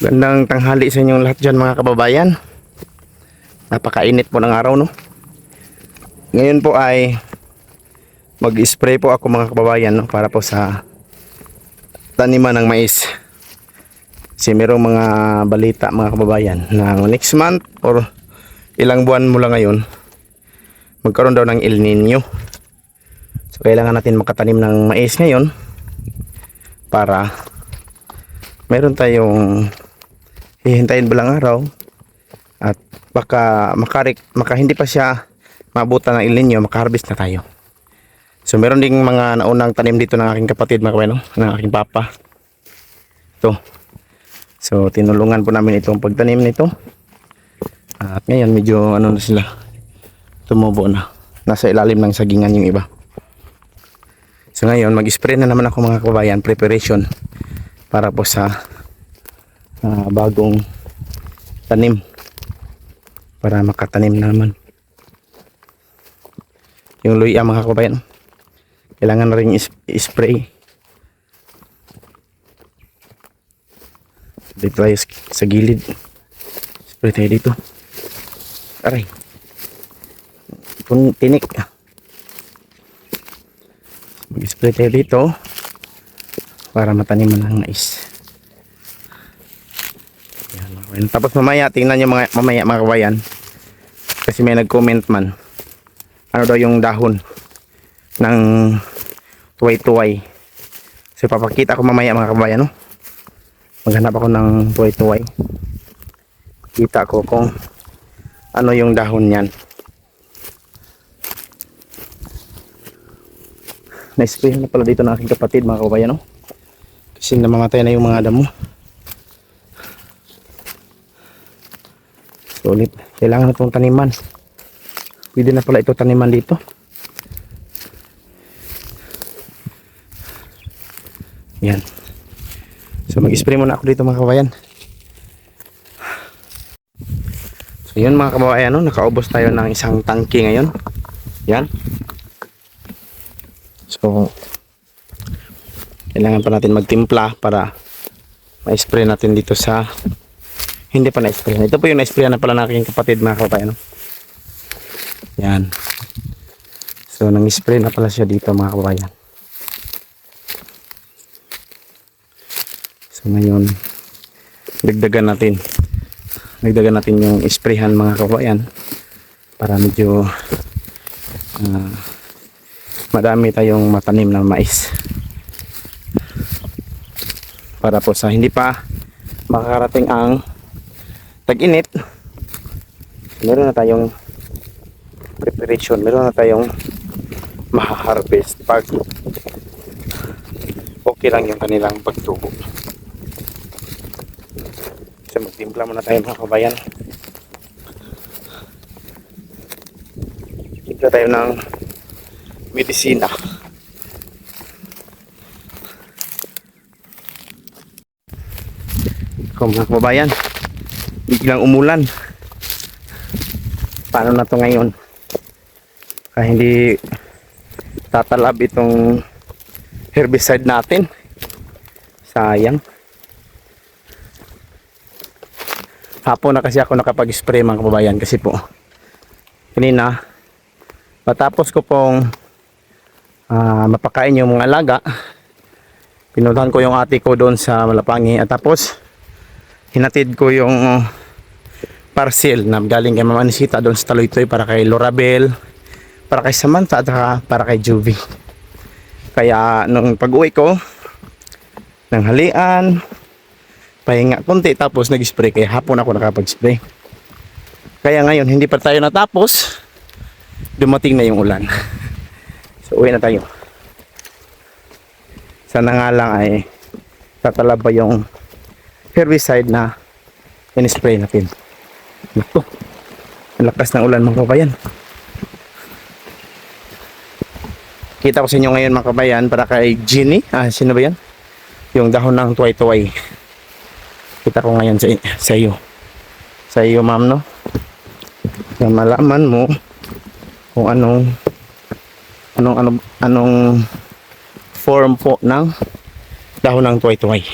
Gandang tanghali sa inyong lahat dyan mga kababayan. Napakainit po ng araw, no? Ngayon po ay mag-spray po ako mga kababayan, no? Para po sa taniman ng mais. Kasi merong mga balita mga kababayan na next month or ilang buwan mula ngayon magkaroon daw ng El Nino. So kailangan natin makatanim ng mais ngayon para meron tayong hihintayin balang araw at baka hindi pa siya mabutan ng El Nino, makaharvest na tayo. So meron ding mga naunang tanim dito ng aking kapatid mga kabayan, ng aking papa. Ito. So tinulungan po namin itong pagtanim nito. At ngayon medyo na sila, tumubo na. Nasa ilalim ng sagingan yung iba. So ngayon mag-spray na naman ako mga kabayan, preparation para po sa bagong tanim, para makatanim na naman yung luya mga kabayan. Kailangan na rin spray dito tayo sa gilid. Spray tayo dito. Aray, tinik. Mag-spray tayo dito para mataniman ng mais. Yan, tapos mamaya tingnan nyo mamaya mga kabayan, kasi may nag-comment man ano daw yung dahon ng tuway-tuway. So papakita ko mamaya mga kabayan, no? Maghanap ako ng tuway-tuway, kita ko kung ano yung dahon niyan. Na-spray na pala dito ng aking kapatid mga kabayan, no? Kasi namamatay na yung mga damo. So ulit, kailangan na itong taniman. Pwede na pala ito taniman dito. Yan. So mag-spray muna ako dito mga kabayan. So yun mga kabayan, no? Nakaubos tayo ng isang tangke ngayon. Yan. So kailangan pa natin magtimpla para ma-spray natin dito sa hindi pa na-spray. Ito po yung na-spray na pala ng aking kapatid mga kabayan, no? Yan. So nang-spray na pala siya dito mga kabayan. So ngayon dagdagan natin yung sprayhan mga kabayan para medyo madami tayong matanim ng mais, para po sa hindi pa makakarating ang tag-init, meron na tayong preparation, meron na tayong maha-harvest pag okay lang yung kanilang pagtubo. So magtimpla muna tayo mga kabayan. Timpla tayo ng medisina. Kung mga kabayan, biglang umulan. Paano na to ngayon? Kaya hindi tatalab itong herbicide natin. Sayang. Hapon na kasi ako nakapag-spray mga kababayan, kasi po kanina matapos ko pong mapakain yung mga alaga, pinuntahan ko yung ate ko doon sa Malapangi at tapos hinatid ko yung parcel na galing kay Mama Anisita doon sa Taloytoy para kay Lorabel, para kay Samantha at para kay Juvie. Kaya nung pag-uwi ko ng halian, pahinga konti, tapos nag-spray, kaya hapon ako nakapag-spray. Kaya ngayon hindi pa tayo natapos, dumating na yung ulan. So uwi na tayo. Sana nga lang ay tatalab pa yung herbicide na in-spray natin. Naku, ang lakas ng ulan mga kabayan. Kita ko sa inyo ngayon mga kabayan, para kay Ginny. Sino ba yan? Yung dahon ng tuway-tuway. Kita ko ngayon sa iyo. Sa iyo ma'am, no? Na malaman mo kung anong form po ng dahon ng tuway-tuway.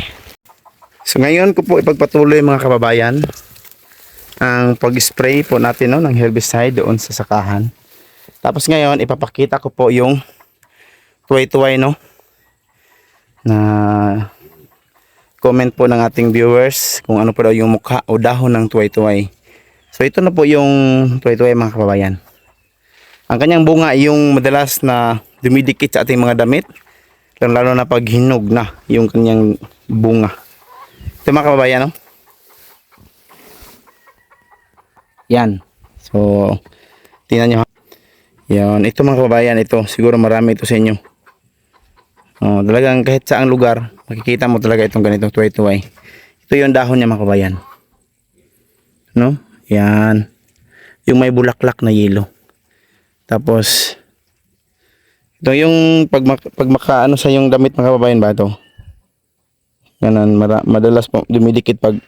So ngayon ko po ipagpatuloy mga kababayan ang pag-spray po natin no, ng herbicide doon sa sakahan. Tapos ngayon ipapakita ko po yung tuway-tuway no na comment po ng ating viewers kung ano po daw yung mukha o dahon ng tuway-tuway. So ito na po yung tuway-tuway mga kababayan. Ang kanyang bunga ay yung madalas na dumidikit sa ating mga damit, lalo na pag hinog na yung kanyang bunga. Ito mga kababayan no? Yan. So tingnan nyo ha. Yan. Ito mga kababayan, ito siguro marami ito sa inyo. Talagang kahit saang lugar makikita mo talaga itong ganitong tuway-tuway. Ito yung dahon niya mga kababayan. No? Yan. Yung may bulaklak na yelo. Tapos ito yung pag makaano sa yung damit mga kababayan ba ito? Ganun, madalas po dumidikit pag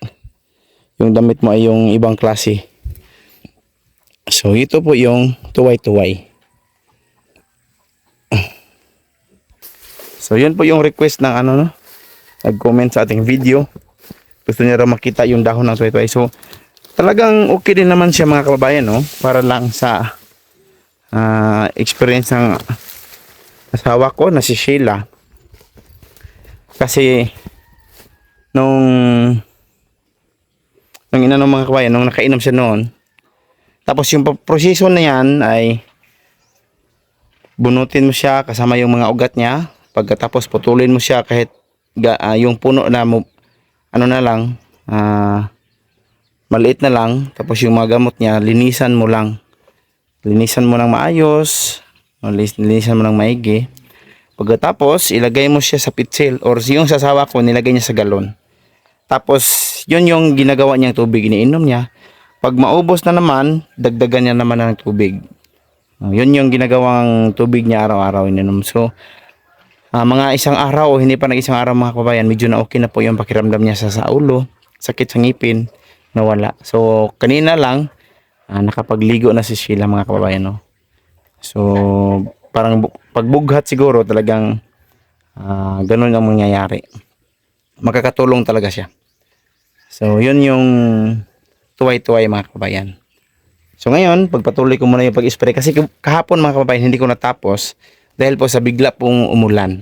yung damit mo ay yung ibang klase. So ito po yung tuway-tuway. So yun po yung request ng ano no, nag-comment sa ating video. Gusto niya raw makita yung dahon ng tuway-tuway. So talagang okay din naman siya mga kababayan no, para lang sa experience ng asawa ko na si Sheila. Kasi nung inano mga kababayan, nung nakainom siya noon, tapos yung proseso na yan ay bunutin mo siya kasama yung mga ugat niya. Pagkatapos putulin mo siya kahit yung puno na ano na lang, maliit na lang. Tapos yung mga gamot niya, linisan mo lang. Linisan mo ng maayos, linisan mo ng maigi. Pagkatapos ilagay mo siya sa pitsil, or yung sasawa ko nilagay niya sa galon. Tapos yun yung ginagawa niyang tubig, iniinom niya. Pag maubos na naman, dagdagan niya naman ng tubig. Yun yung ginagawang tubig niya araw-araw ininom. So mga isang araw o hindi pa nag-isang araw mga kababayan, medyo na okay na po yung pakiramdam niya sa ulo, sakit sa ngipin, nawala. So kanina lang nakapagligo na si Sheila mga kababayan no. So parang pagbughat siguro talagang ganun ang mangyayari. Makakatulong talaga siya. So yun yung tuway-tuway mga kababayan. So ngayon pagpatuloy ko muna yung pag-spray kasi kahapon mga kababayan hindi ko natapos dahil po sa bigla pong umulan.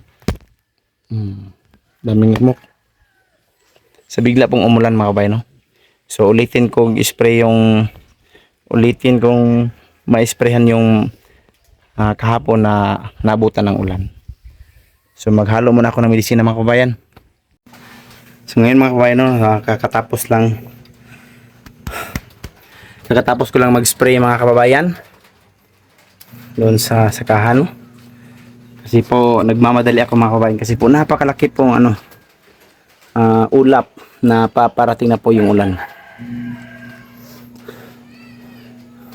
Daming ikmok. Sa bigla pong umulan mga kababayan no. So ulitin kong ma-sprayhan yung kahapon na nabutan ng ulan. So maghalo muna ako ng medisina mga kababayan. So ngayon mga kababayan no, kakatapos ko lang mag-spray mga kababayan doon sa sakahan. Kasi po nagmamadali ako mga kababayan kasi po napakalaki pong ulap na paparating na po yung ulan.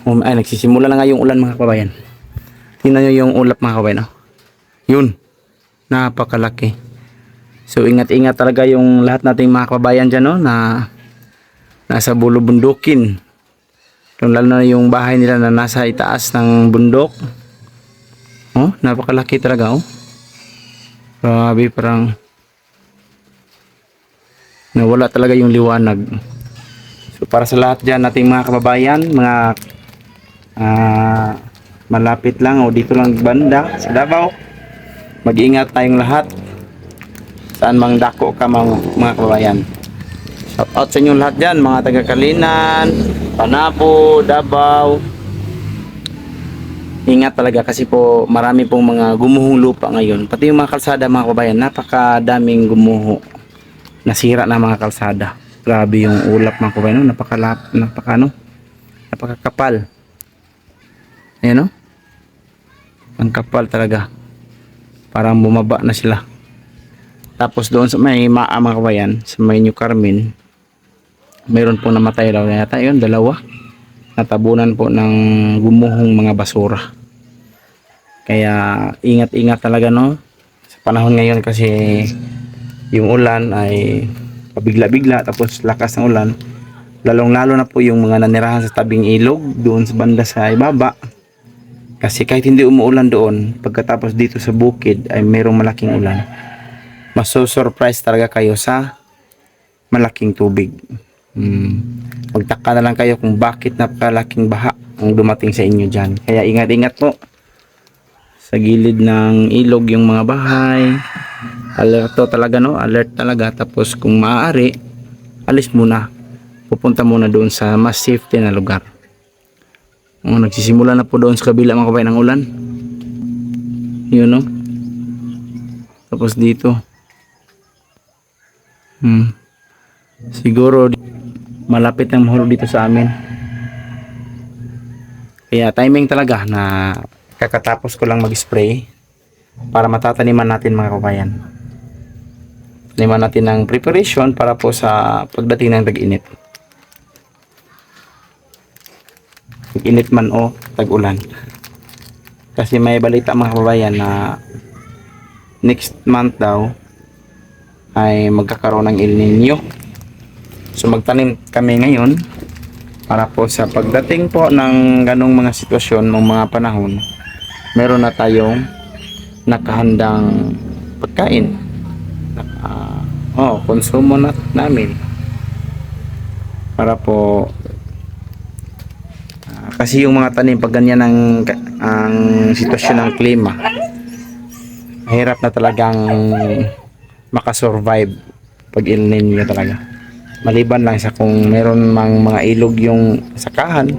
Nagsisimula na nga yung ulan mga kababayan. Tingnan nyo yung ulap mga kababayan no? Yun, napakalaki. So ingat-ingat talaga yung lahat nating mga kababayan dyan no, na nasa bulubundukin. Lalo na yung bahay nila na nasa itaas ng bundok. Napakalaki talaga Grabe, parang nawala talaga yung liwanag. So para sa lahat dyan nating mga kababayan, mga malapit lang o dito lang banda sa Davao, mag-iingat tayong lahat saan mang dako ka mga kababayan. Shout out sa inyo lahat dyan, mga taga Kalinan, Panabo, Davao. Ingat talaga kasi po marami pong mga gumuhong lupa ngayon. Pati yung mga kalsada mga kababayan, napakadaming gumuho. Nasira na mga kalsada. Grabe yung ulap mga kababayan, napakakapal. Ayan ang kapal talaga. Parang bumaba na sila. Tapos doon sa may mga kababayan, sa may New Carmen, mayroon pong namatay daw yata yun, 2. Natabunan po ng gumuhong mga basura. Kaya ingat-ingat talaga no sa panahon ngayon kasi yung ulan ay pabigla-bigla, tapos lakas ng ulan, lalong-lalo na po yung mga nanirahan sa tabing ilog doon sa banda sa ibaba. Kasi kahit hindi umuulan doon, pagkatapos dito sa bukid ay mayroong malaking ulan. Maso-surprise talaga kayo sa malaking tubig. Magtaka na lang kayo kung bakit napakalaking baha ang dumating sa inyo dyan. Kaya ingat-ingat po sa gilid ng ilog yung mga bahay. Alerto talaga, no? Alert talaga. Tapos kung maaari, alis muna. Pupunta muna doon sa mas safety na lugar. Nagsisimula na po doon sa kabila mga kabayan ng ulan. Yun, no? Tapos dito. Siguro malapit ng mahulog dito sa amin. Kaya timing talaga na kakatapos ko lang mag-spray para matataniman natin mga kabayan. Taniman natin ng preparation para po sa pagdating ng tag-init. Tag-init man o tag-ulan. Kasi may balita mga kabayan na next month daw ay magkakaroon ng El Nino. So magtanim kami ngayon para po sa pagdating po ng ganong mga sitwasyon ng mga panahon, meron na tayong nakahandang pagkain. Konsumo na namin para po kasi yung mga tanim pag ganyan ang sitwasyon ng klima, mahirap na talagang makasurvive pag El Nino talaga. Maliban lang sa kung meron mang mga ilog yung sakahan,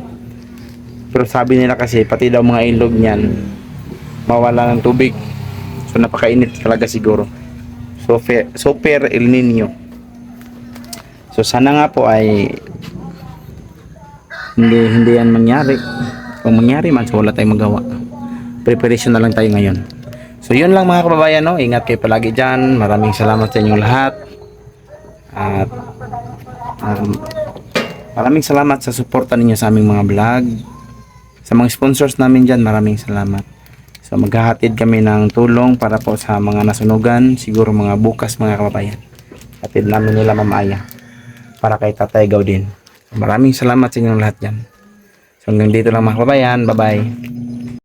pero sabi nila kasi pati daw mga ilog niyan mawala ng tubig, so napakainit talaga siguro. Super El Nino. So sana nga po ay hindi yan mangyari. Kung mangyari man, so wala tayong magawa. Preparation na lang tayo ngayon. So yun lang mga kababayan, no? Ingat kayo palagi dyan. Maraming salamat sa inyong lahat. At maraming salamat sa suporta ninyo sa aming mga vlog. Sa mga sponsors namin dyan, maraming salamat. So maghahatid kami ng tulong para po sa mga nasunugan, siguro mga bukas mga kababayan. Hatid namin nila mamaya para kay Tatay Gaw din. Maraming salamat sa inyong lahat dyan. So hanggang dito lang mga kababayan. Bye bye.